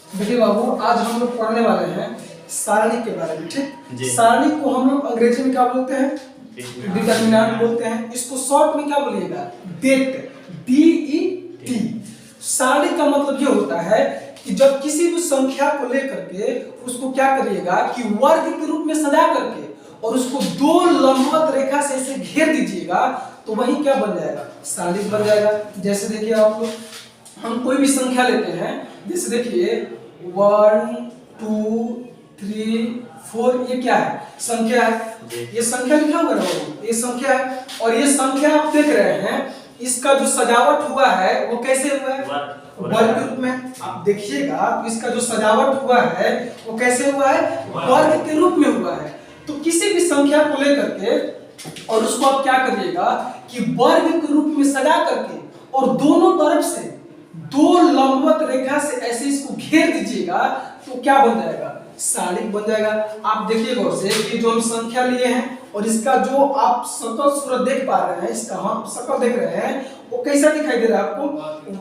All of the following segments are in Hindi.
देखिए बाबू, आज हम लोग पढ़ने वाले हैं सारणी के बारे में। ठीक, सारणी को हम लोग अंग्रेजी में क्या बोलते हैं? डिटरमिनेंट बोलते हैं। इसको शॉर्ट में क्या बोलिएगा? Date, DET। सारणी का मतलब ये होता है कि जब किसी भी संख्या को लेकर के उसको क्या करिएगा कि वर्ग के रूप में सजा करके और उसको दो लंबवत रेखा से ऐसे घेर दीजिएगा तो वही क्या बन जाएगा? सारणी बन जाएगा। जैसे देखिए आप लोग, हम कोई भी संख्या लेते हैं, जैसे देखिए 1 2 3 4, ये क्या है? संख्या है। ये संख्या लिखा हुआ है, ये संख्या है। और ये संख्या आप देख रहे हैं, इसका जो सजावट हुआ है वो कैसे हुआ है? वर्ग के रूप में। आप देखिएगा, इसका जो सजावट हुआ है वो कैसे हुआ है? वर्ग के रूप में हुआ है। तो किसी भी संख्या को लेकर के और उसको आप क्या करिएगा कि वर्ग के रूप में सजा करके और दोनों तरफ से दो लंबवत रेखा से ऐसे इसको घेर दीजिएगा तो क्या बन जाएगा? सारणी बन जाएगा। आप देखिए गौर से कि जो हम संख्या लिए हैं और इसका जो आप सकल सूरत देख पा रहे हैं, इसका हम सकल देख रहे हैं, वो कैसा दिखाई दे रहा है आपको?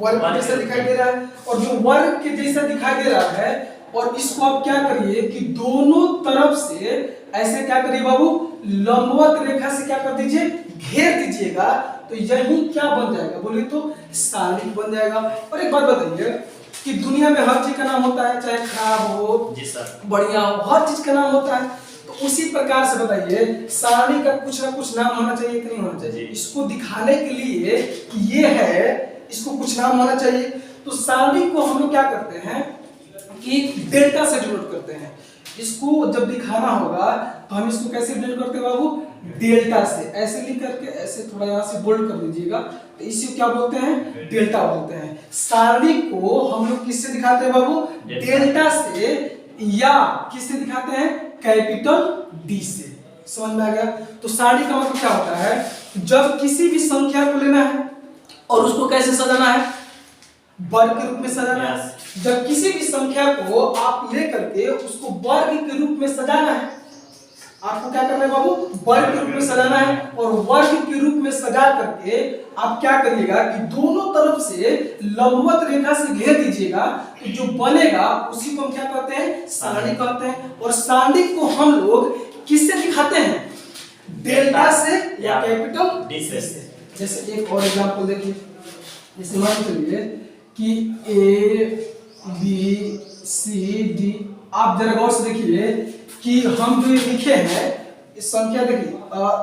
वर्ग जैसा दिखाई दे रहा है। और जो वर्ग के जैसा दिखाई दे रहा है, और इसको आप क्या करिए कि दोनों तरफ से ऐसे क्या करिए बाबू? लंबवत रेखा से क्या कर दीजिए? घेर दीजिएगा तो यही क्या बन जाएगा? बोलिए तो सारणी बन जाएगा। और एक बात बताइए कि दुनिया में हर चीज का नाम होता है, चाहे खराब हो, जी सर, बढ़िया हो, हर चीज का नाम होता है। तो उसी प्रकार से बताइए, सारणी का कुछ ना कुछ नाम होना चाहिए कि नहीं होना चाहिए? इसको दिखाने के लिए कि ये है, इसको कुछ नाम होना चाहिए। तो सारणी को हम लोग क्या करते हैं कि डेल्टा से डिनोट करते हैं। इसको जब दिखाना होगा तो हम इसको कैसे डिनोट करते हैं बाबू? डेल्टा से। ऐसे लिख करके ऐसे थोड़ा यहाँ से बोल्ड कर दीजिएगा, तो इसी को क्या बोलते हैं? डेल्टा बोलते हैं। सारणी को हम लोग किससे दिखाते हैं बाबू? डेल्टा से, या किससे दिखाते हैं? कैपिटल D से। समझ में आ गया? तो सारणी का मतलब क्या होता है? जब किसी भी संख्या को लेना है और उसको कैसे सजाना है? वर्ग के रूप में सजाना है। जब किसी भी संख्या को आप लेकर के उसको वर्ग के रूप में सजाना है, आपको क्या करना है बाबू? वर्ग के रूप में सजाना है। और वर्ग के रूप में सजा करके आप क्या करिएगा कि दोनों तरफ से लंबवत रेखा से घेर दीजिएगा तो जो बनेगा उसी को हम क्या कहते हैं? सारणी कहते हैं। और सारणी को हम लोग किससे दिखाते हैं? डेल्टा से या कैपिटल D से। जैसे एक और एग्जांपल देखिए, जैसे मान चलिए कि ABCD। आप जरा गौर से देखिए कि हम जो ये लिखे हैं, इस संख्या देखिए,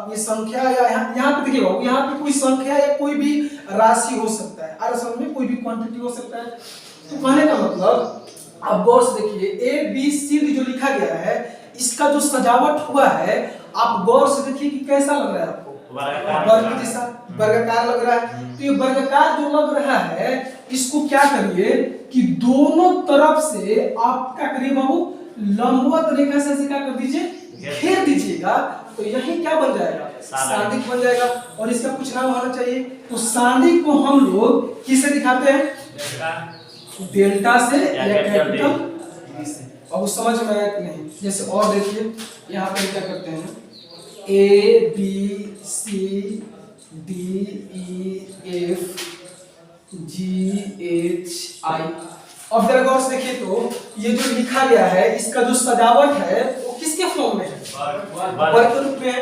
ये संख्या या यहाँ पे देखिए बाबू, यहाँ पे कोई संख्या या कोई भी राशि हो सकता है, असल में कोई भी क्वांटिटी हो सकता है। तो कहने का मतलब आप गौर से देखिए, ABCD जो लिखा गया है, इसका जो सजावट हुआ है, आप गौर से देखिए कि कैसा लग रहा है आपको? वर्ग जैसा, वर्गाकार लग रहा है। तो ये वर्गाकार जो लग रहा है, इसको क्या करिए कि दोनों तरफ से आप क्या करिए बाबू? लंबवत रेखा से क्या कर दीजिए? घेर दीजिएगा तो यही क्या बन जाएगा? सारणी बन जाएगा। और इसका कुछ नाम होना चाहिए। तो सारणी को हम लोग किससे दिखाते हैं? डेल्टा से या कैपिटल D से। अब वो समझ में आया कि नहीं? जैसे और देखिए, यहाँ पर क्या करते हैं? ABCDEFGHI। अब जरा गौर से देखिए तो ये जो लिखा गया है, इसका जो सजावट है वो किसके फॉर्म में है? वर्ग के रूप में है।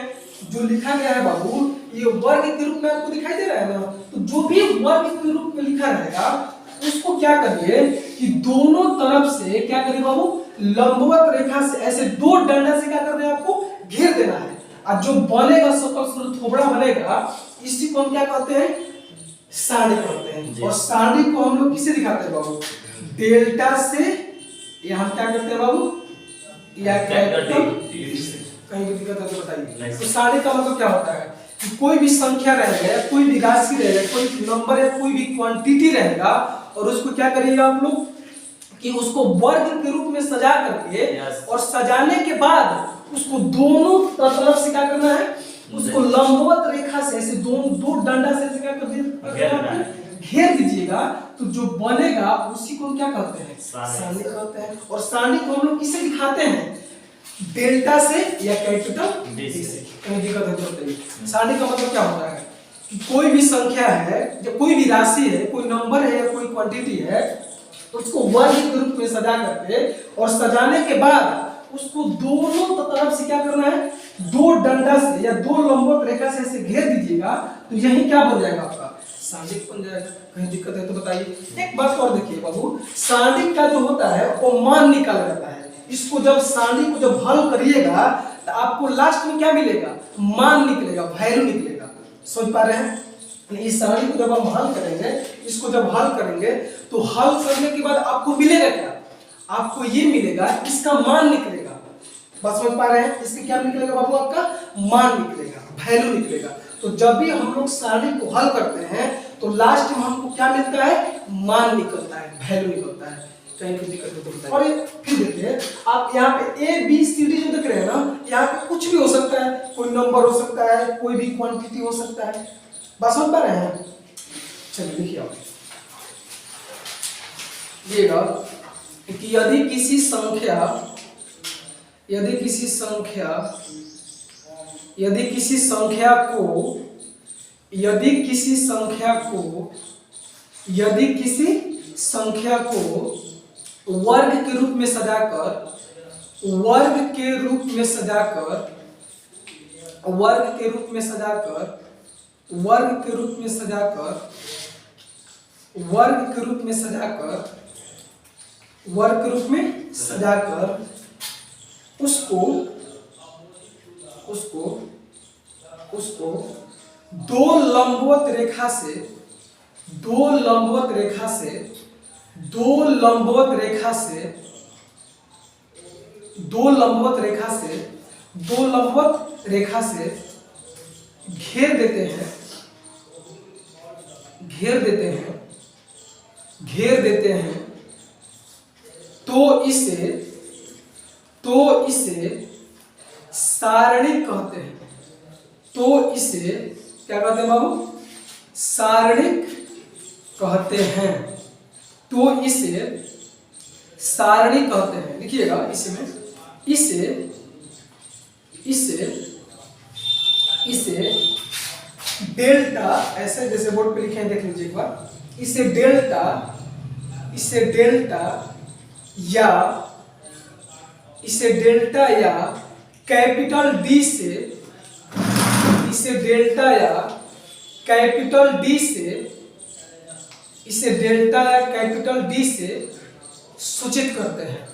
जो लिखा गया है बाबू, ये वर्ग के रूप में आपको दिखाई दे रहा है ना? तो जो भी वर्ग के रूप में लिखा रहेगा उसको क्या करिए कि दोनों तरफ से क्या करिए बाबू? लंबवत रेखा से ऐसे दो डंडा से क्या करना है? आपको घेर देना है। और जो बनेगा सकल सूरत थोबड़ा बनेगा, इसी को हम क्या कहते हैं? सारणी कहते हैं। और सारणी को हम लोग किसे दिखाते हैं बाबू? डेल्टा से, यहाँ क्या करते हैं बाबू? या कैपिटल D से। कहीं भी दिक्कत है तो बताइए। तो सारणी का मतलब क्या होता है कि कोई भी संख्या रहेगा, कोई भी राशि रहेगा, कोई नंबर या कोई भी क्वांटिटी रहेगा, और उसको क्या करिएगा आप लोग कि उसको वर्ग के रूप में सजा करके और सजाने के बाद उसको दोनों तरफ से क्या करना है? उसको लंबवत रेखा से ऐसे दो डंडा से क्या कर दीजिए? घेर दीजिएगा तो जो बनेगा उसी को क्या कहते हैं? सारणी कहते हैं। और सारणी को हम लोग किसे दिखाते हैं? डेल्टा से या कैपिटल D से। कहीं दिक्कत है तो बताइए। सारणी का मतलब क्या होता है कि कोई भी संख्या है या कोई भी राशि है, कोई नंबर है या कोई क्वांटिटी है, उसको वर्ग के रूप में सजा करके और सजाने के बाद उसको दोनों तरफ से क्या करना है, दो डंडा से या दो लंबवत रेखा से ऐसे घेर दीजिएगा तो यही क्या बन जाएगा आपका सार्डिक बन जाएगा। कहीं दिक्कत है तो बताइए। एक बात और देखिए बाबू, सार्डिक का जो होता है वो मान निकाला जाता है। इसको जब सार्डिक को जब हल करिएगा तो आपको लास्ट में क्या मिलेगा, मान निकलेगा, वैल्यू निकलेगा। समझ पा रहे हैं? इस सारणी को जब हम हल करेंगे, इसको जब हल करेंगे तो हल करने के बाद आपको मिलेगा क्या, आपको ये मिलेगा, इसका मान निकलेगा। बस समझ पा रहे हैं? इसके क्या निकलेगा बाबू, आपका मान निकलेगा, वैल्यू निकलेगा। तो जब भी हम लोग सारणी को हल करते हैं तो लास्ट में हमको क्या मिलता है, मान निकलता है, वैल्यू निकलता है। कहीं कोई दिक्कत नहीं होता है। और फिर देखिए आप यहाँ पे ए बी सी डी जो देख रहे हैं ना, यहाँ पे कुछ भी हो सकता है, कोई नंबर हो सकता है, कोई भी क्वांटिटी हो सकता है। बस समझ पा रहे हैं? चलिए देखिए आप देखिएगा कि यदि किसी संख्या को यदि किसी संख्या को वर्ग के रूप में सजाकर उसको दो लंबवत रेखा से घेर देते हैं तो इसे सारणिक कहते हैं। तो इसे क्या कहते हैं बाबू, सारणिक कहते हैं। तो इसे सारणिक कहते हैं। देखिएगा इसमें इसे डेल्टा, ऐसे जैसे बोर्ड पे लिखे हैं देख लीजिए एक बार, इसे डेल्टा या कैपिटल डी से सूचित करते हैं।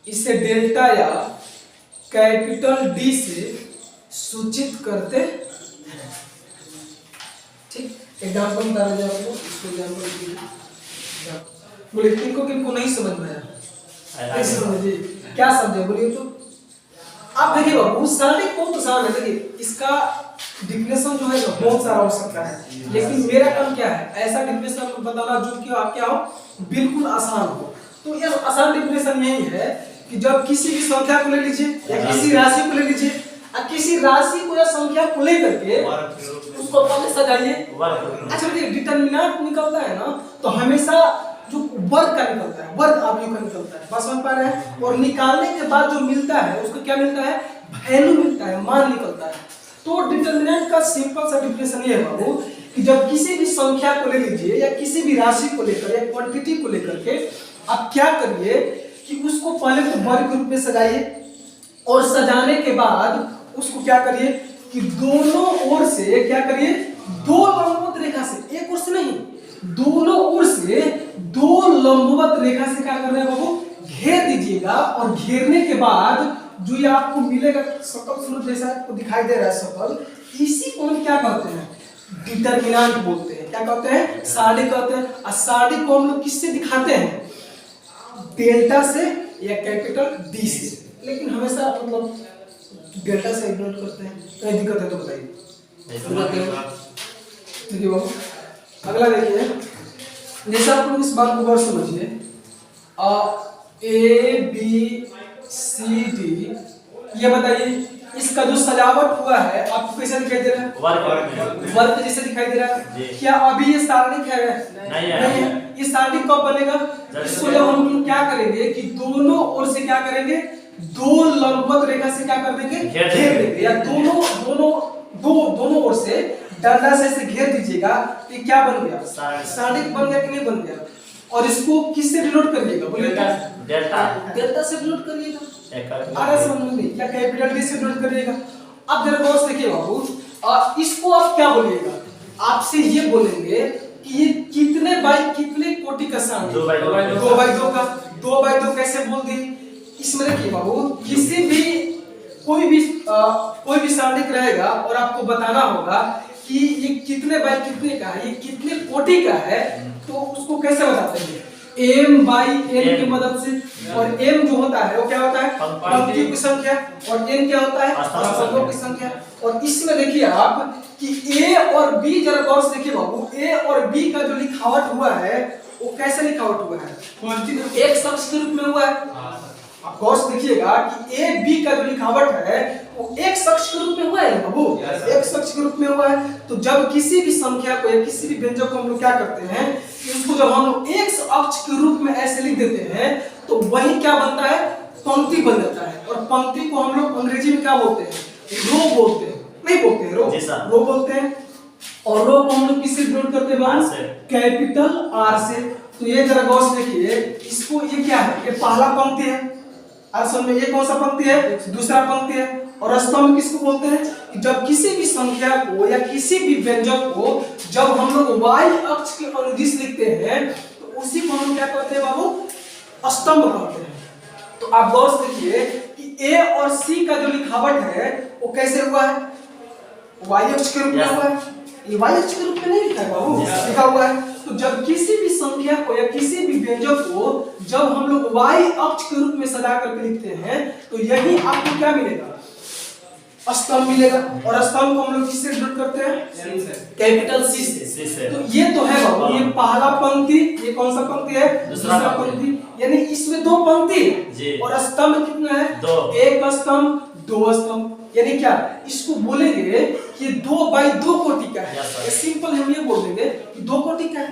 इसे डेल्टा या कैपिटल डी से सूचित करते हैं। ठीक, एग्जाम्पल बता रहे आपको, इसको एग्जाम्पल बोलिए। किनको नहीं समझ में आया, समझिए क्या समझे बोलिए। तो आप देखिए बाबू, सारणिक बहुत आसान है। देखिए इसका डिफिनेशन जो है बहुत सारा हो सकता है, लेकिन मेरा काम क्या है, ऐसा डिफिनेशन बताना जो कि आप क्या हो, बिल्कुल आसान हो। तो ये आसान डिफिनेशन यही है कि जब किसी भी संख्या को ले लीजिए या किसी राशि को ले लीजिए, किसी राशि को या संख्या को लेकर के उसको पहले सजाइए। अच्छा देखिए, डिटरमिनेंट निकलता है ना, तो हमेशा जो वर्ग का निकलता है, वर्ग अवयव का निकलता है। बस समझ पा रहे हैं? और निकालने के बाद जो मिलता है उसको क्या मिलता है, वैल्यू मिलता है, मान निकलता है। तो डिटरमिनेंट का सिंपल सा डिफिनेशन ये है बाबू कि जब किसी भी संख्या को ले लीजिए या किसी भी राशि को लेकर या क्वांटिटी को लेकर के आप क्या करिए कि उसको पहले तो वर्ग के रूप में सजाइए, और सजाने के बाद उसको क्या करिए कि दोनों ओर से क्या करिए, दो लंबवत रेखा से, एक ओर से नहीं, दोनों ओर से दो लंबवत रेखा से क्या कर रहे हैं बाबू, घेर दीजिएगा। और घेरने के बाद जो ये आपको मिलेगा सकल सूरत जैसा आपको दिखाई दे रहा है सकल, इसी को हम क्या कहते हैं, डिटरमिनेंट बोलते हैं। क्या कहते हैं, सारणी कहते हैं। और सारणी को हम लोग किससे दिखाते हैं, डेल्टा से या कैपिटल डी से, लेकिन हमेशा मतलब डेल्टा से इग्नोर करते हैं। कहीं दिक्कत है तो बताइए। देखिए बाबू अगला देखिए, जैसे आप लोग इस बात को गौर समझिए, ए बी सी डी, ये बताइए इसका जो सजावट हुआ है आपको कैसा दिखाई दे रहा है, वर्ग जैसे दिखाई दे रहा है। क्या अभी ये सारणिक है? नहीं है। ये सारणिक कब बनेगा, इसको जब हम लोग क्या करेंगे कि दोनों ओर से क्या करेंगे, दो लंबवत रेखा से क्या कर देंगे, घेर देंगे, या दोनों ओर से डंडा से घेर दीजिएगा। ये क्या बन गया, सारणिक बन गया कि नहीं बन गया। और इसको किससे डिनोट करिएगा, बोलिए डेल्टा डेल्टा से डिनोट करिएगा। आर समझ में नहीं, या कैपिटल डी से डिनोट करिएगा। अब जरा गौर से देखिए बाबू, इसको आप क्या बोलिएगा, आपसे ये बोलेंगे कि ये कितने बाई कितने कोटि का सारणी, 2 बाई 2 2 बाई 2 का। 2 बाई 2 कैसे बोल दिए, इसमें देखिए बाबू, किसी भी कोई भी सारणिक रहेगा और आपको बताना होगा कि ये कितने बाई कितने का है, ये कितने कोटि का है, तो उसको कैसे बताते हैं, m बाई n की मदद से। और m जो होता है वो क्या होता है, पंक्तियों की संख्या, और n क्या होता है, स्तंभों की संख्या। और इसमें देखिए आप कि a और b, जरा गौर से देखिए बाबू, a और b का जो लिखावट हुआ है वो कैसे लिखावट हुआ है, एक शख्स के रूप में हुआ है। आप गौर से देखिएगा कि a b का जो लिखावट है वो एक शख्स के रूप में हुआ है बाबू, एक शख्स के रूप में हुआ है। तो जब किसी भी संख्या को या किसी भी व्यंजक को हम लोग क्या करते हैं, इसको जब हम लोग एक अक्ष के रूप में ऐसे लिख देते हैं तो वही क्या बनता है, पंक्ति बन जाता है। और पंक्ति को हम लोग अंग्रेजी में क्या बोलते हैं, रो बोलते हैं, नहीं बोलते हैं रो बोलते हैं। और रो को हम लोग किससे डिनोट करते हैं, कैपिटल आर से। तो ये जरा गौर से देखिए, इसको ये क्या है, ये पहला पंक्ति है, असल में ये कौन सा पंक्ति है, दूसरा पंक्ति है। और स्तंभ किसको बोलते हैं, कि जब किसी भी संख्या को या किसी भी व्यंजक को जब हम लोग y अक्ष के अनुदिश लिखते हैं तो उसी को हम क्या कहते हैं बाबू, स्तंभ कहते हैं। तो आप गौर से देखिए कि a और c का जो लिखावट है वो कैसे हुआ है, y अक्ष के रूप में हुआ है। ये y अक्ष के रूप में नहीं लिखा है बाबू, लिखा हुआ है। तो जब किसी भी संख्या को या किसी भी व्यंजक को जब हम लोग y अक्ष के रूप में सजा करके लिखते हैं तो यही आपको क्या मिलेगा, स्तंभ मिलेगा। और स्तंभ को हम लोग किससे डिनोट करते हैं, कैपिटल C से। तो ये तो है बाबू, ये पहला पंक्ति, ये कौन सा पंक्ति है, दूसरा पंक्ति, यानी इसमें 2 पंक्ति है। और स्तंभ कितना है, 2, एक स्तंभ 2 स्तंभ। यानी क्या, इसको बोलेंगे कि 2 बाई 2 कोटि का है। सिंपल हम ये बोल देंगे कि 2 कोटि का है,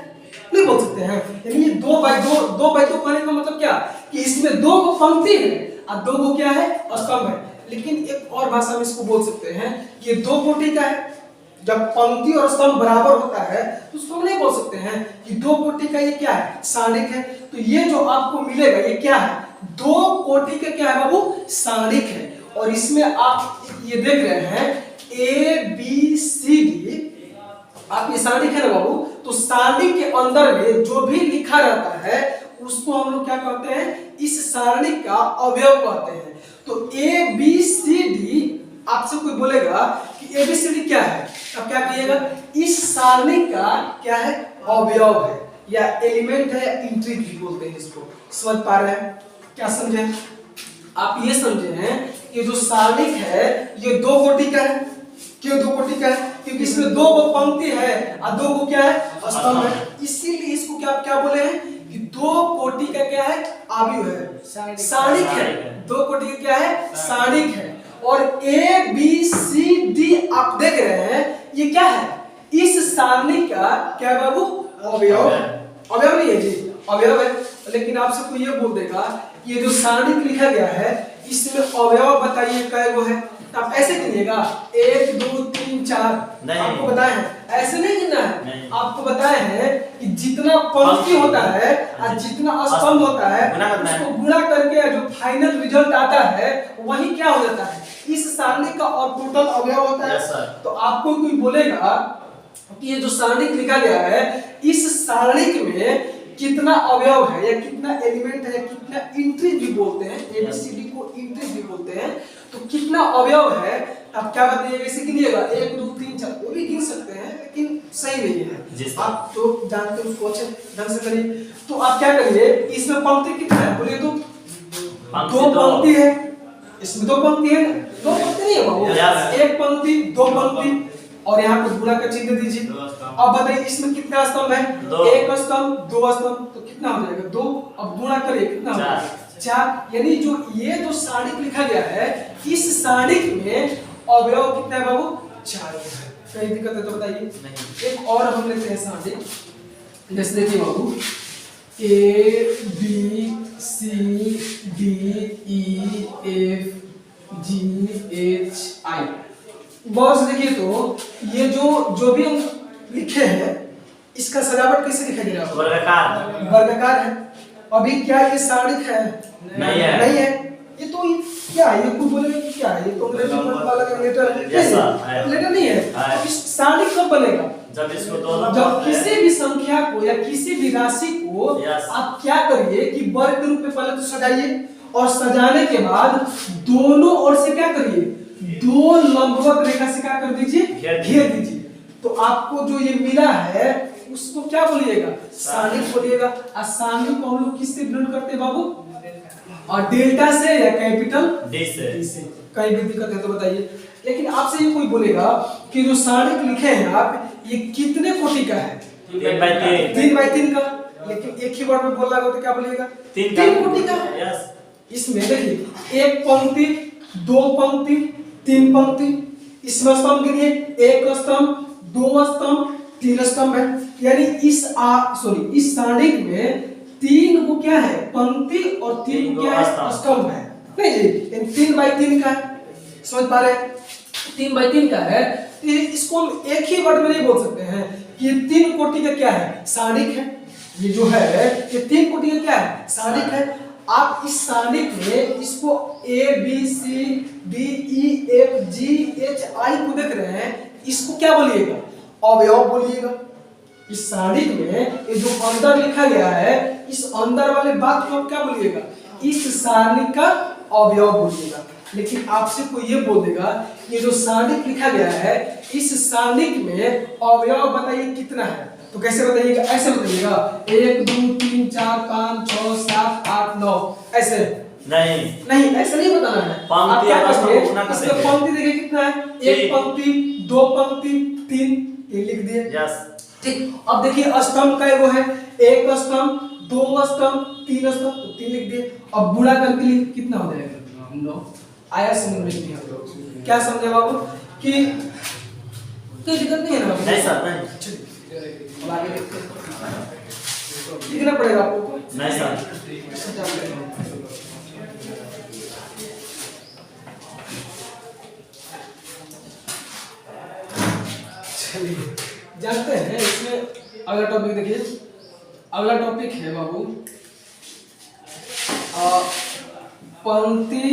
नहीं बोल सकते हैं। यानी ये 2 बाई 2 कहने का मतलब क्या, कि इसमें 2 पंक्ति है और 2 क्या है, स्तंभ है। लेकिन एक और भाषा में इसको बोल सकते हैं कि ये 2 कोटि का है। जब पंक्ति और स्तंभ बराबर होता है तो उसको हम नहीं बोल सकते हैं कि 2 कोटि का ये क्या है, सारणिक है। तो ये जो आपको मिलेगा ये क्या है, 2 कोटि का क्या है बाबू, सारणिक है। और इसमें आप ये देख रहे हैं A B C D, आप ये सारणिक है ना बाबू, तो सारणिक के अंदर में जो भी लिखा रहता है उसको हम लोग क्या कहते हैं, इस सारणिक का अवयव कहते हैं। तो A B C D, आपसे कोई बोलेगा कि A B C D क्या है, अब क्या कहिएगा, इस सारणिक का क्या है, अवयव है या एलिमेंट है, या इंट्रिग भी बोलते हैं इसको। समझ पा रहे हैं, क्या समझे आप, ये समझे हैं कि जो सारणिक है ये 2 कोटि का है। क्यों 2 कोटि का है, क्योंकि इसमें 2 पंक्ति है और 2 क्या है, स्तंभ है। इसीलिए इसको क्या बोले हैं कि 2 कोटि का क्या है, अवयव है, सारणिक है। 2 कोटि का क्या है, सारणिक है। और A B C D आप देख रहे हैं ये क्या है, इस सारणिक का क्या है बाबू, अवयव। अवयव नहीं है जी, अवयव है। लेकिन आपसे कोई ये बोल देगा ये जो सारणिक लिखा गया है इसमें अवयव बताइए कै गो है, तो आप ऐसे गिनिएगा 1 2 3 4। आपको बताए हैं ऐसे नहीं गिनना है, आपको बताए हैं कि जितना पंक्ति होता है और जितना स्तंभ होता है उसको गुणा करके जो फाइनल रिजल्ट आता है वही क्या हो जाता है, इस सारणिक का और टोटल अवयव होता है। तो आपको कोई बोलेगा कि ये जो सारणिक लिखा गया है इस सारणिक में कितना अवयव है या कितना एलिमेंट है या कितना इंट्री भी बोलते हैं, एबीसीडी को इंट्री भी बोलते हैं, तो कितना अवयव है आप क्या बताइएगा, इसे गिनिएगा 1 2 3 4, वो भी गिन सकते हैं लेकिन सही नहीं है, आप तो जानते हैं उसको अच्छे ढंग से करिए। तो आप क्या करिए, इसमें पंक्ति कितना है बोलिए, तो 2 पंक्ति है, इसमें 2 पंक्ति है, 2 पंक्ति नहीं है बाबू, 1 पंक्ति 2 पंक्ति और यहाँ पे गुणा का चिन्ह दीजिए। अब बताइए इसमें कितना स्तंभ है, 1 स्तंभ 2 स्तंभ, तो कितना हो जाएगा 2। अब गुणा करिए कितना हो जाएगा 4। यानी जो ये जो सारणिक लिखा गया है इस सारणिक में अवयव कितना है बाबू, 4 है। कोई दिक्कत है तो बताइए। एक और हम लेते हैं सारणिक, जैसे देखिए बाबू A B C D E F G H I। बहुत से देखिए तो ये जो भी हम लिखे हैं इसका सजावट कैसे दिखाई दे रहा है? वर्गाकार। वर्गाकार है। अभी क्या ये सारणिक है? नहीं है। नहीं है। ये तो क्या है? ये कोई बोलेगा कि क्या है? ये तो अंग्रेजी वाला का लेटर है। लेटर नहीं है। तो इस सारणिक कब बनेगा? जब इसको दो जब किसी भी संख्या को या किसी भी राशि को आप क्या करिए कि वर्ग के रूप में पहले तो सजाइए, और सजाने के बाद दोनों ओर से क्या करिए? दो लंबवत रेखा से क्या कर दीजिए? घेर दीजिए। तो आपको जो ये मिला है उसको क्या बोलिएगा? सारणिक बोलिएगा। और सारणिक को हम लोग किससे डिनोट करते हैं बाबू? और डेल्टा से या कैपिटल डी से। कहीं भी दिक्कत है तो बताइए। लेकिन आपसे ये कोई बोलेगा कि जो सारणिक लिखे हैं आप, ये कितने कोटि का है? 3x3 का। लेकिन एक ही वर्ड में बोल रहा हो तो क्या बोलिएगा? 3 कोटि का। यस। इसमें देखिए, एक पंक्ति, दो पंक्ति, तीन पंक्ति, इसमें स्तंभ गिनिए, एक स्तंभ, दो स्तंभ, तीन स्तंभ है। यानी इस सारणिक में 3 को क्या है? पंक्ति, और 3 क्या है? स्तंभ है। नहीं जी, 3x3 का है। समझ पा रहे हैं? 3x3 का है। इसको हम एक ही वर्ड में नहीं बोल सकते हैं कि 3 कोटि का क्या है? सारणिक है। ये जो है ये 3 कोटि का क्या है? सारणिक है। आप इस सारणिक में इसको A B C D E F G H I को देख रहे हैं, इसको क्या बोलिएगा? अवयव बोलिएगा। इस सारणिक में ये जो अंदर लिखा गया है, इस अंदर वाले बात को आप क्या बोलिएगा? इस सारणिक का अवयव बोलिएगा। लेकिन आपसे कोई ये बोल देगा ये जो सारणिक लिखा गया है, इस सारणिक में अवयव बताइए कितना है? तो कैसे बताइएगा? ऐसे बताइएगा 1 2 3 4 5 6 7 8 9 ऐसे। नहीं ऐसे नहीं बताना है। आप क्या करेंगे? इसमें पंक्ति देखिए कितना है? एक पंक्ति, दो पंक्ति, 3, ये लिख दिए। यस। ठीक। अब देखिए स्तंभ का वो है, एक स्तंभ, दो स्तंभ, तीन स्तंभ, तो 3 लिख दिए। अब गुणा करके लिए कितना हो जाएगा? 9। आया समझ में? नहीं आप लोग क्या समझे बाबू? कि कोई दिक्कत नहीं है ना? नहीं सर, नहीं। अब आगे देखते हैं। लिखना पड़ेगा आपको? नहीं सर। चलिए जानते हैं इसमें अगला टॉपिक देखिए। अगला टॉपिक है बाबू पंक्ति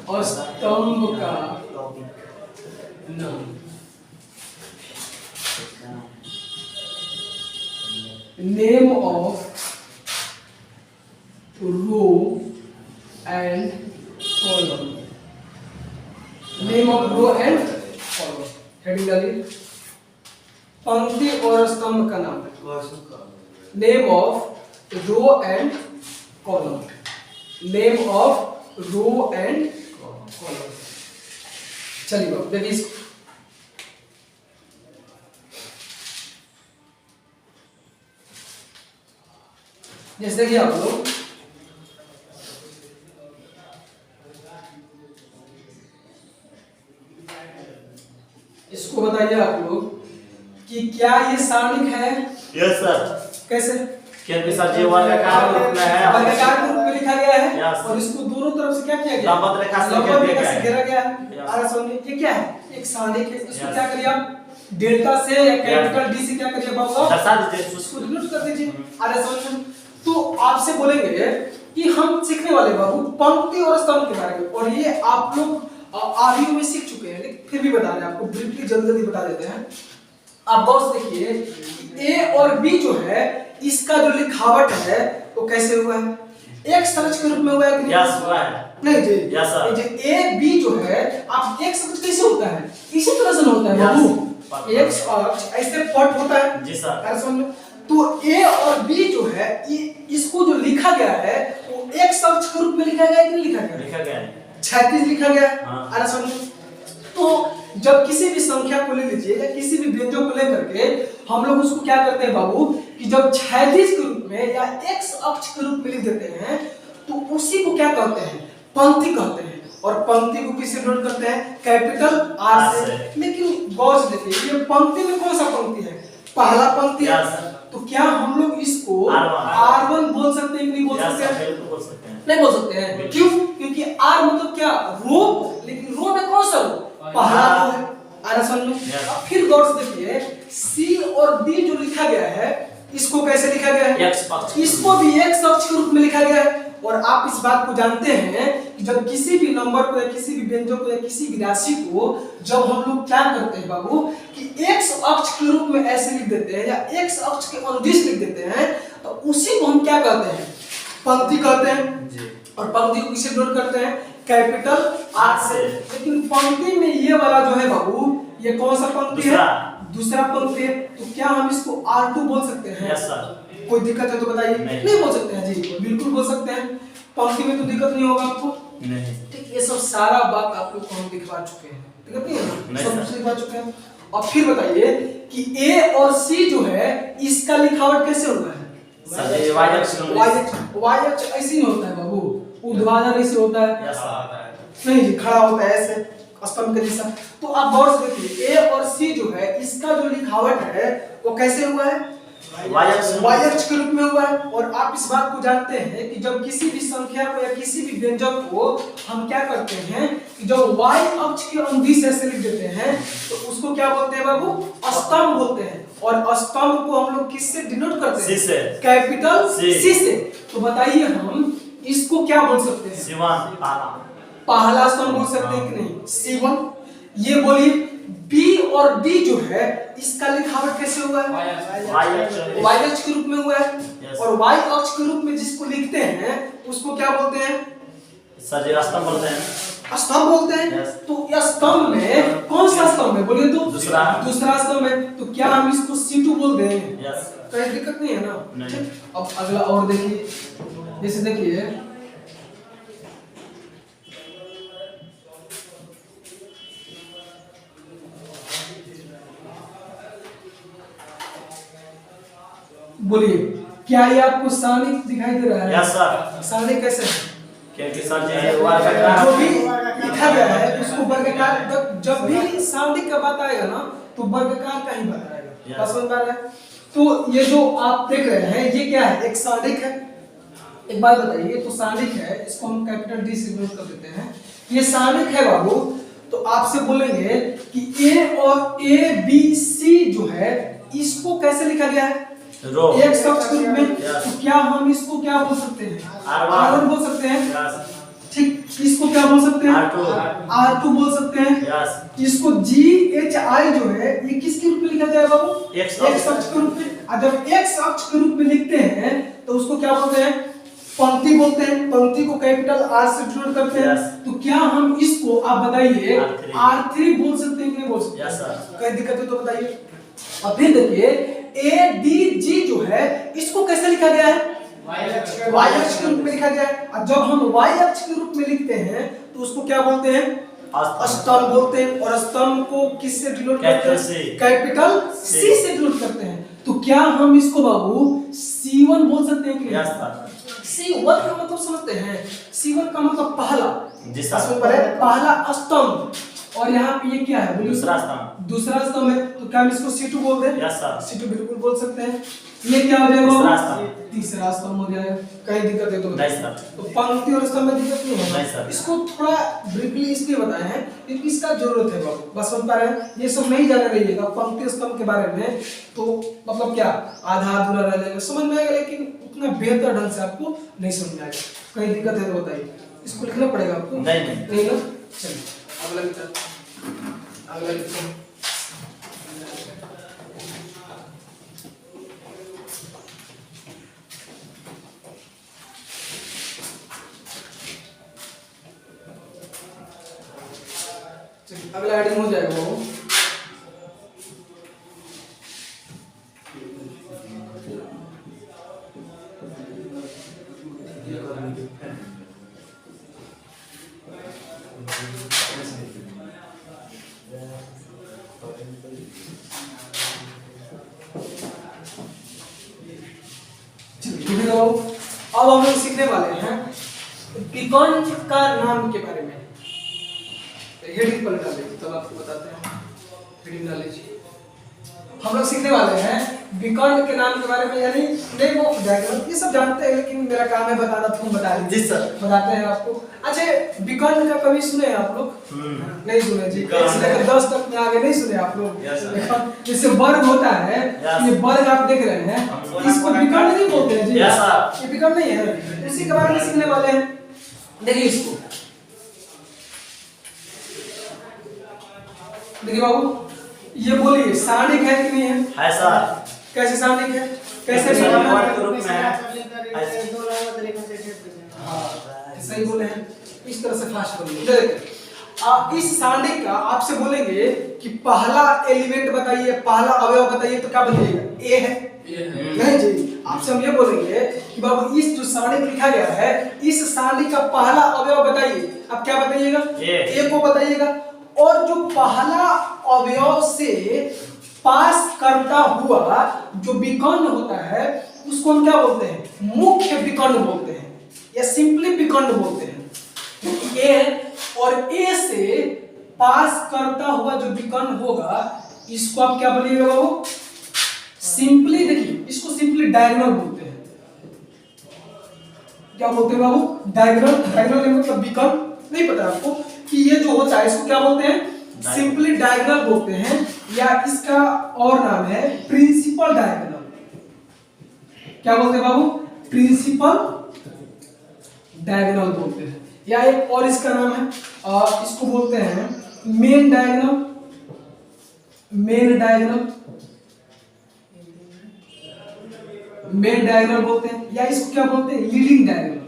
और स्तंभ का नाम। Name of row and column. Name of row and column. Heading डालिए, पंक्ति और स्तंभ का नाम। Name of row and column. Name of row and column. चलिए बाबू देखिए इसको। जैसे देखिए आप लोग इसको बताइए आप लोग कि क्या ये सारणिक है? Yes sir. कैसे? क्योंकि सर जी वर्गाकार रूप में है, वर्गाकार रूप में लिखा गया है। Yes. और इसको दोनों तरफ से क्या किया गया? लंबवत रेखा से घेरा गया है। Yes. आरा समझिए ये क्या है? एक सारणिक है। इसको Yes. क्या करिए आप? डेल्टा से या कैपिटल डी से क्या करिए बाबू? दर्शा दीजिए, उसको डिनोट कर दीजिए। आरा समझिए। तो आपसे बोलेंगे कि हम सीखने वाले बाबू पंक्ति और स्तंभ के बारे में, और ये आप लोग आदियों में सीख चुके हैं, लेकिन फिर भी बता रहे हैं आपको, ब्रीफली जल्दी बता देते हैं। आप गौर से देखिए ए और बी जो है इसका जो लिखावट है वो कैसे हुआ है? एक शब्द के रूप में हुआ है कि नहीं? यस हुआ है। नहीं जी। Yes sir. ये ए बी जो है आप एक शब्द कैसे होता है? इसी तरह से होता है बाबू। एक अक्ष ऐसे पट होता है। जी सर। ऐसे समझ। तो ए और बी जो है इसको जो लिखा गया है वो एक शब्द के रूप में लिखा गया है कि नहीं लिखा गया? लिखा गया है। 36 लिखा गया है। हाँ। अरे समझो। तो जब किसी भी संख्या को ले लीजिए या किसी भी व्यंजक को लेकर के हम लोग उसको क्या करते हैं बाबू कि जब 36 के रूप में या x अक्ष के रूप में लिख देते हैं तो उसी को क्या कहते हैं? पंक्ति कहते हैं। और पंक्ति को किससे डिनोट करते हैं? कैपिटल R से। लेकिन गौर से देखिए ये पंक्ति में कौन सा पंक्ति है? पहला पंक्ति है। तो क्या हम लोग इसको R1 बोल सकते हैं कि नहीं बोल सकते हैं? बिल्कुल बोल सकते हैं। नहीं बोल सकते हैं। क्यों? क्योंकि R मतलब क्या, रो, लेकिन रो में कौन सा रो? पहला रो है। आना समझ लो। अब फिर गौर से देखिए, C और D जो लिखा गया है, इसको कैसे लिखा गया है? X अक्ष। इसको भी X अक्ष के रूप में लिखा गया है। और आप इस बात को जानते हैं कि जब किसी भी नंबर को या किसी भी व्यंजक को या किसी भी राशि को जब हम लोग क्या करते हैं बाबू, कि X अक्ष के रूप में ऐसे लिख देते हैं या X अक्ष के अनुदिश लिख देते हैं, तो उसी को हम क्या कहते हैं? पंक्ति कहते हैं। जी। और पंक्ति को किसे डिनोट करते हैं? कैपिटल R से। लेकिन पंक्ति में ये वाला जो है बाबू, ये कौन सा पंक्ति है? दूसरा पंक्ति है। तो क्या हम इसको R2 बोल सकते हैं? Yes sir. कोई दिक्कत है तो बताइए। नहीं बोल सकते हैं जी, बिल्कुल बोल सकते हैं। पंक्ति में तो दिक्कत नहीं होगा आपको। नहीं। ठीक, ये सब सारा बात आप लोग को हम दिखवा चुके हैं, दिक्कत नहीं है, नहीं सब सर। कुछ दिखवा चुके हैं। अब फिर बताइए कि A और C जो है, इसका लिखावट कैसे हुआ है? सर ये y अक्ष का y अक्ष ऐसे नहीं होता है बाबू, ऊर्ध्वाधर ऐसे होता है। Yes sir. नहीं जी, खड़ा होता है ऐसे, स्तंभ के जैसा। तो आप गौर से देखिए, A और C जो है, इसका जो लिखावट है वो कैसे हुआ है? y अक्ष के रूप में हुआ है। और आप इस बात को जानते हैं कि जब किसी भी संख्या को या किसी भी व्यंजक को हम क्या करते हैं कि जब y अक्ष के अनुदिश ऐसे लिख देते हैं, तो उसको क्या बोलते हैं बाबू? स्तंभ बोलते हैं। और स्तंभ को हम लोग किससे डिनोट करते हैं? C से। कैपिटल C से। तो बताइए हम इसको क्या बोल सकते हैं? C1 पहला स्तंभ बोल सकते हैं कि नहीं? C1। ये बोलिए B और D जो है, इसका लिखावट कैसे हुआ है? y अक्ष के रूप में हुआ है। Yes. और y अक्ष के रूप में जिसको लिखते हैं उसको क्या बोलते हैं? सर जी स्तंभ बोलते हैं। स्तंभ बोलते हैं। Yes. तो यह स्तंभ में कौन सा स्तंभ है बोलिए तो? दूसरा स्तंभ है। तो क्या हम इसको C2 बोल दें? यस। कोई दिक्कत नहीं है ना? नहीं। अब अगला और देखिए, जैसे देखिए बोलिए, क्या ये आपको सारणी दिखाई दे रहा है? Yes sir. सारणी कैसे है? क्योंकि सर जी ये वर्गाकार जो भी लिखा गया है उसको वर्गाकार, जब भी सारणी का बात आएगा ना तो वर्गाकार का ही बात आएगा। Yes. समझ में आ रहा है? तो ये जो आप देख रहे हैं, ये क्या है? एक सारणिक है। एक बात बताइए, तो सारणिक है, इसको हम कैपिटल D से नोट कर देते हैं। ये सारणिक है बाबू। तो आपसे बोलेंगे कि A और A B C जो है, इसको कैसे लिखा गया है? रो। एक अक्ष के रूप में। Yes. तो क्या हम इसको क्या बोल सकते हैं? R1 बोल सकते हैं। यस। ठीक, इसको क्या बोल सकते हैं? R2 बोल सकते हैं। यस। इसको GHI जो है, ये किसके रूप में लिखा जाए बाबू? X अक्ष के रूप में। और जब X अक्ष के रूप में लिखते हैं तो उसको क्या बोलते हैं? पंक्ति बोलते हैं। पंक्ति को कैपिटल R से डिनोट करते हैं। Yes. तो क्या हम इसको, आप बताइए, R3 बोल सकते हैं कि नहीं बोल सकते? Yes sir. कोई दिक्कत है तो बताइए। अब फिर देखिए, ADG जो है, इसको कैसे लिखा गया है? y अक्ष के रूप में लिखा गया है। और जब हम y अक्ष के रूप में लिखते हैं तो उसको क्या बोलते हैं? स्तंभ बोलते हैं। और स्तंभ को किससे डिनोट करते हैं? कैपिटल C से डिनोट करते हैं। तो क्या हम इसको बाबू C1 बोल सकते हैं कि नहीं? Yes sir. C1 का मतलब समझते हैं? C1 का मतलब पहला। जी सर। इसमें पर है पहला स्तंभ। और यहाँ पे ये क्या है? दूसरा स्तंभ। दूसरा स्तंभ है। तो क्या हम इसको C2 बोल दें? Yes sir. C2 बिल्कुल बोल सकते हैं। ये क्या हो जाएगा? तीसरा स्तंभ। तीसरा स्तंभ हो जाएगा। कहीं दिक्कत है तो नहीं सर। तो पंक्ति और स्तंभ में दिक्कत नहीं है। नहीं सर। इसको थोड़ा ब्रीफली इसलिए बताए हैं क्योंकि इसका जरूरत है बाबू। बस समझ पा रहे हैं? ये सब नहीं जाने रहिएगा पंक्ति स्तंभ के बारे में, तो मतलब क्या आधा अधूरा रह जाएगा, समझ में आएगा लेकिन उतना बेहतर ढंग से आपको नहीं समझ आएगा। कहीं दिक्कत है तो बताइए। इसको लिखना पड़ेगा आपको? नहीं ना? चलिए अगला मित्र, अगला मित्र। अगला हेडिंग हो जाएगा वो अब हम लोग सीखने वाले हैं पिकॉन का नाम के बारे में। हेडिंग पर डाल लीजिए, तब आपको बताते हैं। हेडिंग डाल लीजिए। हम लोग सीखने वाले हैं विकर्ण के नाम के बारे में यानी नहीं वो डायग्राम ये सब जानते हैं, लेकिन मेरा काम है बताना, तो हम बता जी सर। बताते हैं आपको। अच्छा, विकर्ण का कभी सुने हैं आप लोग? नहीं सुने जी। 1 से लेकर 10 तक में आगे नहीं सुने आप लोग? जैसे वर्ग होता है, ये वर्ग आप देख रहे हैं, इसको विकर्ण नहीं बोलते हैं जी। ये विकर्ण नहीं है, इसी के बारे में सीखने वाले हैं। देखिए इसको, देखिए बाबू, ये बोलिए सारणिक है कि नहीं है? है सर। कैसे सारणिक है? कैसे सर, विकर्ण वर्ग है? के रूप में है। सही बोले हैं, इस तरह से फास्ट बोलिए। देखिए इस सारणिक का आपसे बोलेंगे कि पहला एलिमेंट बताइए, पहला अवयव बताइए, तो क्या बताइएगा? ए है। नहीं जी, आपसे हम ये बोलेंगे कि बाबू इस जो सारणिक लिखा गया है, इस सारणिक का पहला अवयव बताइए। अब क्या बताइएगा? ए को बताइएगा। और जो पहला अवयव से पास करता हुआ जो विकर्ण होता है, उसको हम क्या बोलते हैं? मुख्य विकर्ण बोलते हैं, या सिंपली विकर्ण बोलते हैं। ए और ए से पास करता हुआ जो विकर्ण होगा, इसको आप क्या बोलिएगा बाबू? सिंपली, देखिए इसको सिंपली डायगोनल बोलते हैं। क्या बोलते हैं बाबू? डायगोनल। डायगोनल मतलब विकर्ण, नहीं पता आपको कि ये जो होता है इसको क्या बोलते हैं? सिंपली डायगोनल बोलते हैं, या इसका और नाम है प्रिंसिपल डायगोनल। क्या बोलते हैं बाबू? प्रिंसिपल डायगोनल बोलते हैं, या एक और इसका नाम है, इसको बोलते हैं main diagonal. Main diagonal, main diagonal बोलते हैं, या इसको क्या बोलते हैं? Leading diagonal.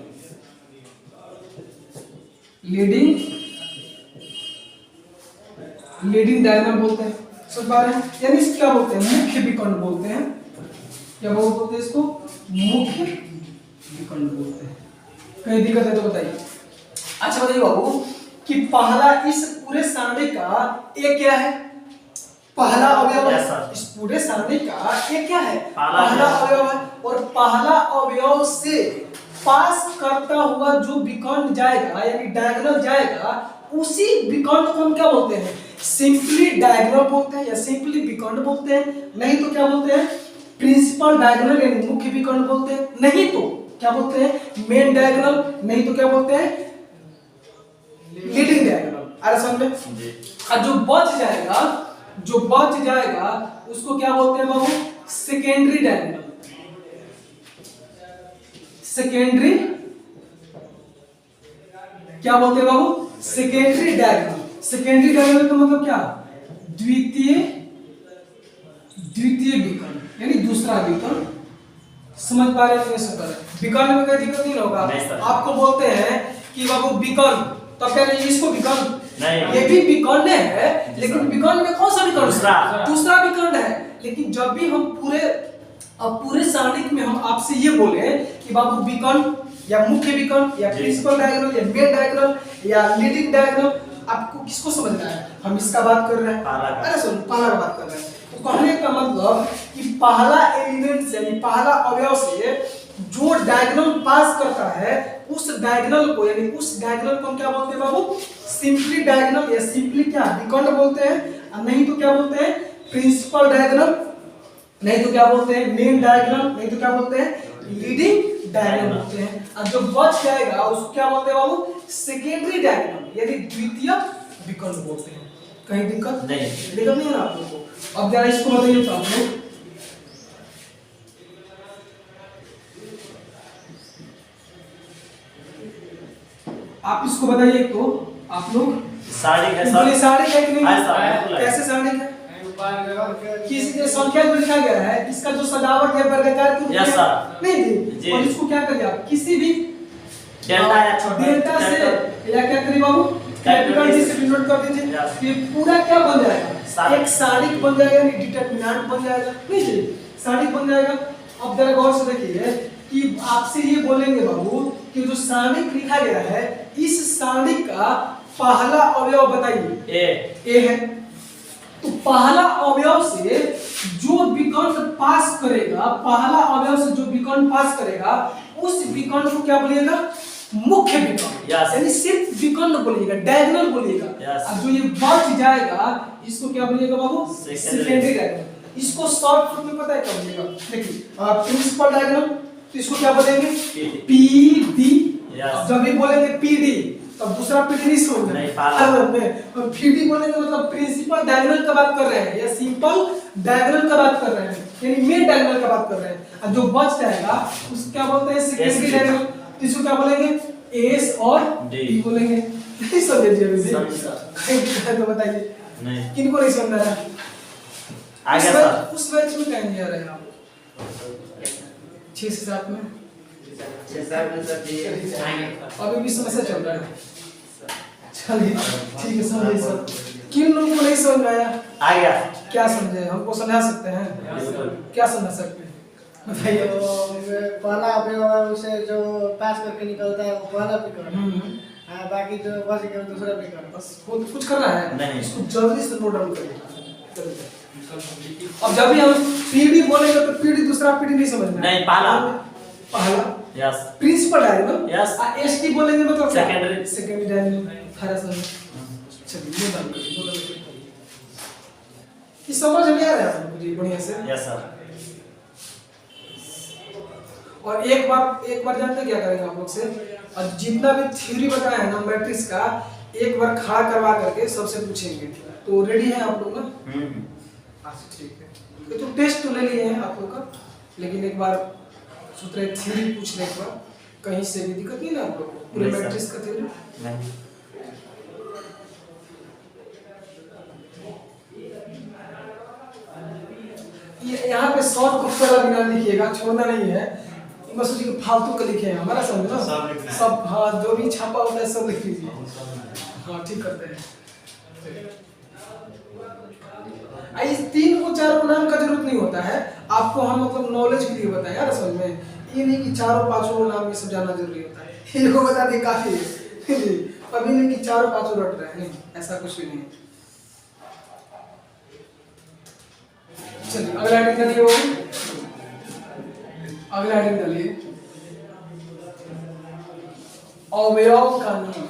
लीडिंग डायगोनल बोलते हैं। समझ पा रहे हैं? यानी इसको क्या बोलते हैं? मुख्य विकर्ण बोलते हैं। क्या बोलते हैं इसको? मुख्य विकर्ण बोलते हैं। कहीं दिक्कत है तो बताइए। अच्छा बताइए बाबू कि पहला इस पूरे सारणी का ए क्या है? पहला अवयव है। इस पूरे सारणी का ए क्या है? पहला अवयव है। और पहला अवयव से पास करता हुआ जो विकर्ण जाएगा, यानी डायगोनल जाएगा, उसी विकर्ण को हम क्या बोलते हैं? सिंपली डायगोनल बोलते हैं, या सिंपली विकर्ण बोलते हैं। नहीं तो क्या बोलते हैं? प्रिंसिपल डायगोनल यानी मुख्य विकर्ण बोलते हैं। नहीं तो क्या बोलते हैं? Main diagonal. नहीं तो क्या बोलते हैं? Leading diagonal. अरे समझ में? और जो बच जाएगा उसको क्या बोलते हैं बाबू? Secondary diagonal. सेकेंडरी क्या बोलते हैं बाबू? Secondary diagonal. सेकेंडरी डायगोनल का मतलब क्या? द्वितीय विकर्ण, यानी दूसरा विकर्ण। समझ पा रहे हैं? विकर्ण में कोई दिक्कत नहीं होगा। आपको बोलते हैं कि बाबू विकर्ण, तो क्या नहीं इसको विकर्ण? ये भी विकर्ण है, लेकिन विकर्ण में कौन सा विकर्ण? दूसरा विकर्ण है। लेकिन जब भी हम पूरे सारणिक में हम आपसे ये बोले कि बाबू विकर्ण या मुख्य विकर्ण या प्रिंसिपल डायगोनल या मेन डायगोनल या लीडिंग डायगोनल, आपको किसको समझना है? हम इसका बात कर रहे हैं। अरे सुन, पहला का बात कर रहे हैं। तो कहने का मतलब कि पहला एलिमेंट से, यानी पहला अवयव से जो डायगोनल पास करता है, उस डायगोनल को, यानी उस डायगोनल को हम क्या बोलते हैं बाबू? सिंपली डायगोनल या सिंपली क्या? विकर्ण बोलते हैं। नहीं तो क्या बोलते हैं? Principal diagonal. नहीं तो क्या बोलते हैं? Main diagonal. नहीं तो क्या बोलते हैं? लीडिंग डायगोनल बोलते हैं। और जो बच जाएगा उसको क्या बोलते हैं बाबू? सेकेंडरी डायगोनल, यानी द्वितीय विकर्ण बोलते हैं। कहीं दिक्कत नहीं? दिक्कत नहीं है ना आप लोगों को? अब जरा इसको बताइए तो आप लोग। आप इसको बताइए तो आप लोग। सारणिक है सर। सारणिक है कि नहीं? कैसे सारणिक है? किसी संख्या में लिखा गया है, इसका जो सजावट है वर्गाकार की यस सर। नहीं जी। और इसको क्या करिए आप? किसी भी डेल्टा या छोटा डेल्टा से या क्या करिए बाबू? कैपिटल डी से डिनोट कर दीजिए। ये पूरा क्या बन जाएगा? एक सारणिक बन जाएगा, यानी डिटरमिनेंट बन जाएगा। नहीं जी, सारणिक बन जाएगा। अब जरा गौर से देखिए कि आपसे ये बोलेंगे बाबू कि जो सारणिक लिखा गया है, इस सारणिक का पहला अवयव बताइए। ए है। तो पहला अवयव से जो विकर्ण पास करेगा, पहला अवयव से जो विकर्ण पास करेगा, उस विकर्ण को क्या बोलिएगा? मुख्य विकर्ण। यानी सिर्फ विकर्ण बोलिएगा, डायगोनल बोलिएगा। और जो ये बच जाएगा इसको क्या बोलिएगा बाबू? Secondary diagonal. इसको शॉर्ट रूप में पता है क्या बोलेगा? देखिए प्रिंसिपल डायग्राम, तो इसको क्या बोलेंगे? पीडी। Yes. जब भी बोलेंगे पीडी तब दूसरा पीडी नहीं सुनना नहीं, है। पीडी बोलेंगे मतलब प्रिंसिपल डायगोनल का बात कर रहे हैं या सिंपल डायगोनल का बात कर रहे हैं, यानी मेन डायगोनल का बात कर रहे हैं। और जो बच जाएगा उसको क्या बोलते हैं? Secondary diagonal. इसको क्या बोलेंगे? एस और डी बोलेंगे। नहीं समझे जी अभी? तो बताइए नहीं किनको नहीं समझ रहा है? आ गया सर। उस बैच में कहीं नहीं आ रहे हैं आप? 6 से 7 में अभी भी समस्या चल रहा है। चलिए ठीक है, समझिए सर। किन लोगों को नहीं समझ आया? आ गया। क्या समझे? हमको समझा सकते हैं? क्या समझ सकते हैं बताइए? तो पहला अवयव है उसे जो पास करके निकलता है वो पहला पिकर, हाँ बाकी जो बच गया वो दूसरा पिकर। बस कुछ करना है नहीं। इसको जल्दी से नोट डाउन करिए। अब जब भी हम पीडी बोलेंगे तो पीडी दूसरा पीडी नहीं समझना है। नहीं, पहला yes principal diagonal. Yes. ST बोलेंगे मतलब क्या? Secondary. Secondary diagonal. हरा समझ। चलिए नोट डाउन करिए। ये समझ में आ रहा है आपको जी बढ़िया से? Yes sir. और एक बार जानते हैं क्या करेंगे आप लोग से? और जितना भी थ्योरी बताया है ना मैट्रिक्स का, एक बार खड़ा करवा करके सबसे पूछेंगे। तो रेडी है आप लोग ना? अच्छा ठीक है। ये तो टेस्ट तो ले लिए हैं आप लोग का, लेकिन एक बार सूत्र थ्योरी पूछ ले, एक बार कहीं से भी दिक्कत नहीं ना आप लोग को? पूरे नहीं, सर। मैट्रिक्स का थ्योरी नहीं ये यहाँ पे शॉर्ट कट वाला बिना लिखिएगा, छोड़ना नहीं है। बस उसी को फालतू का लिखे हैं, हमारा समझ ना? सब लिखना है। सब हाँ, जो भी छापा होता है सब लिख लीजिए। हाँ ठीक करते हैं। इस 3 को 4 को नाम का जरूरत नहीं होता है, आपको हम मतलब नॉलेज के लिए बताएं यार असल में। ये नहीं कि 4-5 नाम ये सब जानना जरूरी होता है। ये को बता दें काफी है। अभी नहीं कि 4-5 रट रहे हैं, नहीं ऐसा कुछ भी नहीं। चलिए अगला हेडिंग डालिए वो। अगला हेडिंग डालिए अवयव का नाम।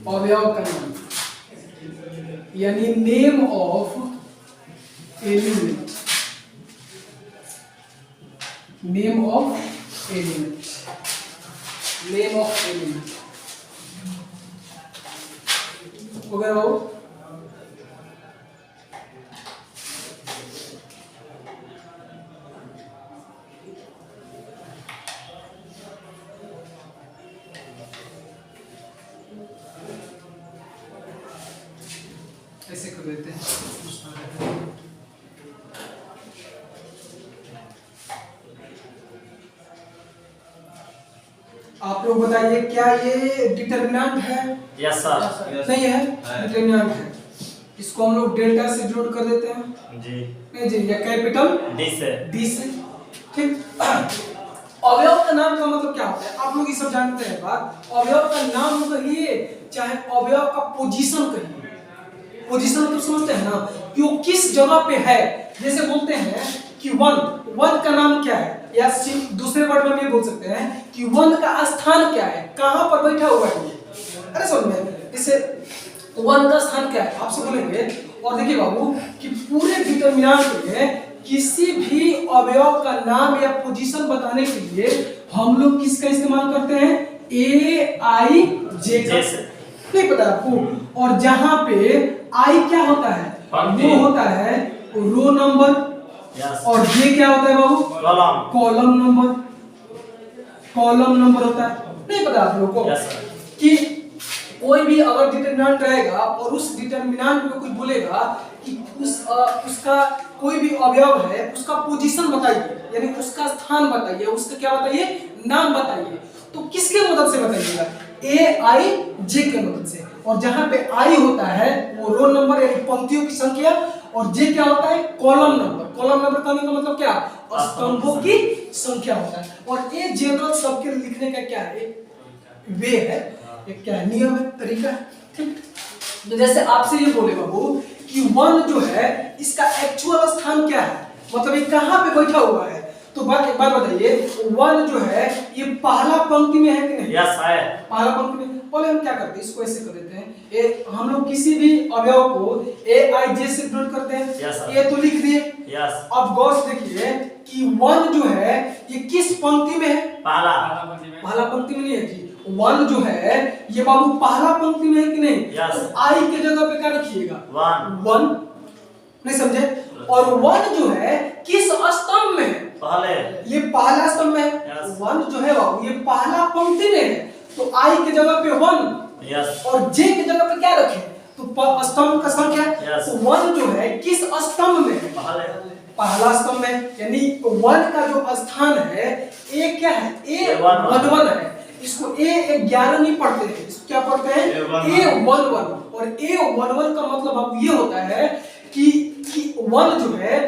अवयव का नाम यानी name of element. Name of element. Name of element हो गया वो? ऐसे कर देते हैं। आप लोग बताइए क्या ये डिटरमिनेंट है? Yes sir. नहीं है, डिटरमिनेंट है। इसको हम लोग डेल्टा से डिनोट कर देते हैं जी। नहीं जी, या कैपिटल डी से। डी से। ठीक। अवयव का नाम का मतलब क्या होता है? आप लोग ये सब जानते हैं बात। अवयव का नाम कहिए चाहे अवयव का पोजीशन कहिए। पोजीशन मतलब समझते हैं ना कि वो किस जगह पे है। जैसे बोलते हैं कि वन का नाम क्या है, या दूसरे वर्ड में हम ये बोल सकते हैं कि वन का स्थान क्या है, कहां पर बैठा हुआ है ये। अरे सुन में जैसे वन का स्थान क्या है आपसे बोलेंगे। और देखिए बाबू कि पूरे डिटरमिनेंट में किसी भी अवयव का नाम या पोजीशन बताने के लिए हम लोग किसका इस्तेमाल करते हैं? ए आई जे का। नहीं पता आपको? और जहां पे आई क्या होता है? वो होता है रो नंबर। और जे क्या होता है बाबू? Column number. कॉलम नंबर होता है। नहीं पता आप लोगों को कि कोई भी अगर डिटरमिनेंट रहेगा और उस डिटरमिनेंट में कुछ बोलेगा कि उसका कोई भी अवयव है उसका पोजीशन बताइए, यानी उसका स्थान बताइए, उसका क्या बताइए? नाम बताइए। तो किसके मदद से बताइएगा? ए आई जे के मदद से। और जहां पे आई होता है वो रो नंबर यानी पंक्तियों की संख्या, और जे क्या होता है? Column number. कॉलम नंबर कहने का मतलब क्या? स्तंभों की संख्या होता है। और ये जनरल सबके लिखने का क्या है? वे है, एक क्या है? नियम है, तरीका है। ठीक। तो जैसे आपसे ये बोले बाबू कि वन जो है इसका एक्चुअल स्थान क्या है, मतलब ये कहां पे बैठा हुआ है, तो एक बात बताइए वन जो है ये पहला पंक्ति में है कि नहीं? यस है। पहला पंक्ति में। पहले हम क्या करते हैं, इसको ऐसे कर देते हैं। हम लोग किसी भी अवयव को AIJ से डिनोट करते हैं। Yes, sir. ए तो लिख दिए। यस अब गौर से देखिए कि 1 जो है ये किस पंक्ति में है? पहला पहला पंक्ति में नहीं है जी। 1 जो है ये बाबू पहला पंक्ति में है कि नहीं? Yes. तो आई के जगह पे क्या रखिएगा? 1 1 नहीं समझे? और 1 जो है किस स्तंभ में है? पहले ये पहला स्तंभ में है। Yes. 1 जो है बाबू ये पहला पंक्ति में है, तो आई के जगह पे 1 यस और जे के जगह पे क्या रखें? तो स्तंभ का संख्या। Yes. तो 1 जो है किस स्तंभ में है? पहले पहला स्तंभ में, यानी 1 का जो स्थान है ए क्या है? ए A11 11 है। इसको A11 नहीं पढ़ते हैं, इसको क्या पढ़ते हैं? A11। और A11 का मतलब अब ये होता है कि 1 जो है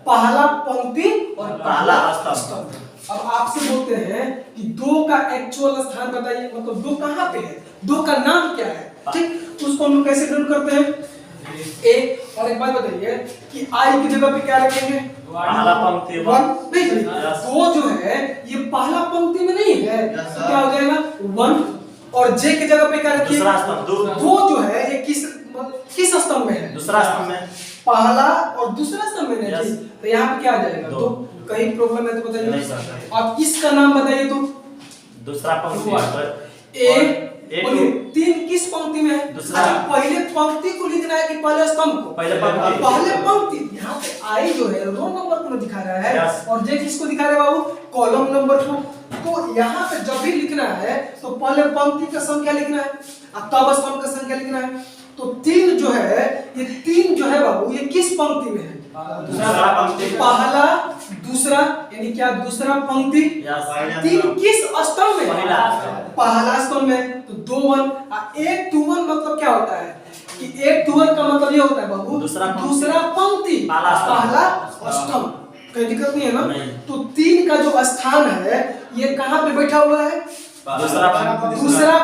पहला पंक्ति और पहला स्तंभ। अब आपसे बोलते हैं कि 2 का एक्चुअल स्थान बताइए, मतलब 2 कहाँ पे है, 2 का नाम क्या है? ठीक, तो उसको हम लोग कैसे डिनोट करते हैं? ए। और एक बात बताइए कि आई की जगह पे क्या रखेंगे? पहला पंक्ति 1 नहीं, 2 जो है ये पहला पंक्ति में नहीं है, तो क्या हो जाएगा? 1। और जे की जगह पे क्या रखिए? दूसरा स्तंभ 2 जो है ये किस स्तंभ में है? दूसरा स्तंभ में पहला और दूसरा स्तंभ में है Yes. जी। तो यहाँ पे क्या आ जाएगा? दो। तो कहीं प्रॉब्लम है तो नहीं बताइए। सर। अब इसका नाम बताइए तो। दूसरा पंक्ति ए बोलिए 3 किस पंक्ति में है? दूसरा। अच्छा, पहले पंक्ति को लिखना है कि पहले स्तंभ को? पहले पंक्ति। पहले पंक्ति। यहाँ पे आई जो है रो नंबर को दिखा रहा है। Yes. और जे किसको दिखा रहा है बाबू? कॉलम नंबर को। तो यहाँ पे जब भी लिखना है तो पहले पंक्ति का संख्या लिखना है और तब स्तंभ का संख्या लिखना है। तो 3 जो है ये 3 जो है बाबू ये किस पंक्ति में है? दूसरा पंक्ति पहला दूसरा, यानी क्या? दूसरा पंक्ति। यस 3 किस स्तंभ में? पहला। पहला स्तंभ में। तो 2 1 8 2 1 मतलब क्या होता है कि 8 2 1 का मतलब ये होता है बाबू दूसरा पंक्ति पहला स्तंभ। कोई दिक्कत नहीं है ना? नहीं। तो 3 का जो स्थान है ये कहाँ पे बैठा हुआ है? दूसरा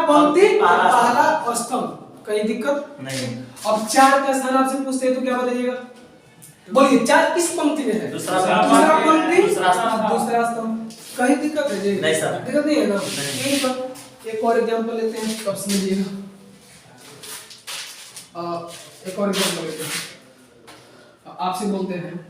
पंक्ति पहला स्तंभ। कहीं दिक्कत नहीं। अब 4 का स्थान आपसे पूछते हैं तो क्या बताइएगा? बोलिए 4 किस पंक्ति में है? दूसरा पंक्ति दूसरा स्तंभ। दूसरा स्तंभ। कहीं दिक्कत है जी? नहीं सर। दिक्कत नहीं है ना? नहीं। ठीक है, एक और एग्जांपल लेते हैं तब समझिएगा। एक और एग्जांपल लेते हैं। आपसे बोलते हैं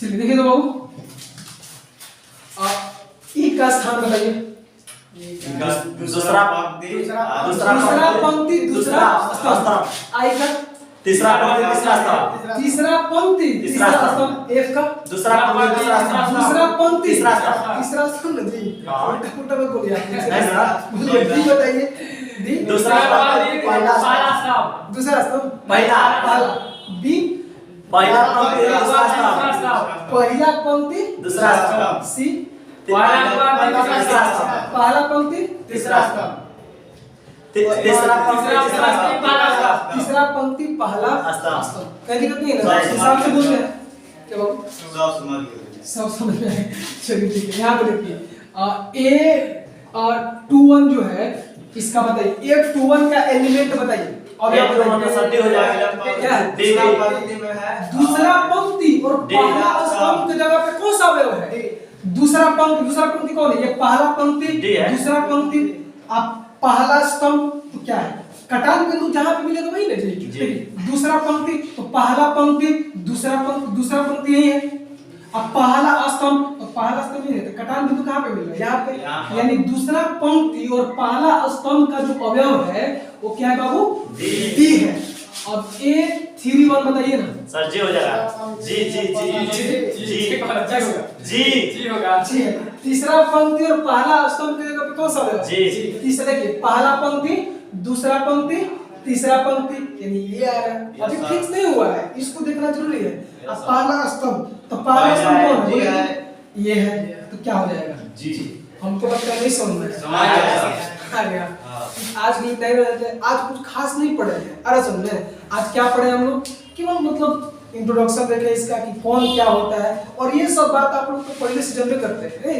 चलिए देखिए तो बाबू ई का स्थान बताइए। दूसरा पंक्ति दूसरा स्तंभ। आई का तीसरा पंक्ति तीसरा स्तंभ। तीसरा पंक्ति तीसरा स्तंभ। एफ का दूसरा पंक्ति तीसरा स्तंभ। दूसरा पंक्ति तीसरा स्तंभ। तीसरा स्तंभ जी। हाँ। उल्टा मत बोलिए आप। नहीं सर। बोलिए डी बताइए। डी दूसरा पहला स्तंभ। दूसरा स्तंभ पहला। बी पहला पंक्ति दूसरा स्तंभ। पहला पंक्ति दूसरा स्तंभ। सी तीसरा स्तंभ। पहला पंक्ति तीसरा स्तंभ। तीसरा पंक्ति तीसरा स्तंभ। तीसरा पंक्ति पहला स्तंभ। स्तंभ। कहीं दिक्कत नहीं है ना? इस हिसाब से बोलते हैं क्या बाबू? सब समझ में आए। चलिए ठीक है, यहाँ पे देखिए ए 2 1 जो है इसका बताइए। ए 2 1 का एलिमेंट बताइए। अब ये जो मतलब सट्टी हो जाएगा क्या है? दूसरा पंक्ति और पहला स्तंभ की जगह पे कौन सा अवयव है? दूसरा पंक्ति कौन है? ये पहला पंक्ति डी है। दूसरा पंक्ति आप पहला स्तंभ तो क्या है? कटान बिंदु जहां पे मिलेगा वही ना जी। दूसरा पंक्ति तो पहला पंक्ति दूसरा पंक्ति यही है। अब पहला स्तंभ तो पहला स्तंभ ही है, तो कटान बिंदु कहां पे मिल रहा है? यहाँ पे। यानी दूसरा पंक्ति और पहला स्तंभ का जो अवयव है वो क्या है बाबू? डी है। अब ए 3 1 बताइए ना सर। जी हो जाएगा। जी होगा। जी है। तीसरा पंक्ति और पहला स्तंभ के जगह पे कौन सा अवयव? जी। तीसरा देखिए पहला पंक्ति दूसरा पंक्ति तीसरा पंक्ति, यानी ये आ रहा है। अभी फिक्स नहीं हुआ है, इसको देखना जरूरी है। अब पहला स्तंभ तो पहला स्तंभ कौन है? ये है। तो क्या हो जाएगा? जी। हमको लगता है नहीं समझ में आ गया। आज भी टाइम रहते हैं, आज कुछ खास नहीं पढ़े हैं। अरे समझे आज क्या पढ़े हम लोग? केवल मतलब इंट्रोडक्शन देखे इसका कि कौन क्या होता है, और ये सब बात आप लोग तो पहले से जानते करते हैं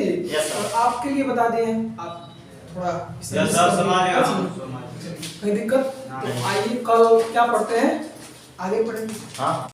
और आपके लिए बता दिए। आप थोड़ा कोई दिक्कत? तो आइए कल क्या पढ़ते हैं, आगे पढ़ेंगे। हाँ।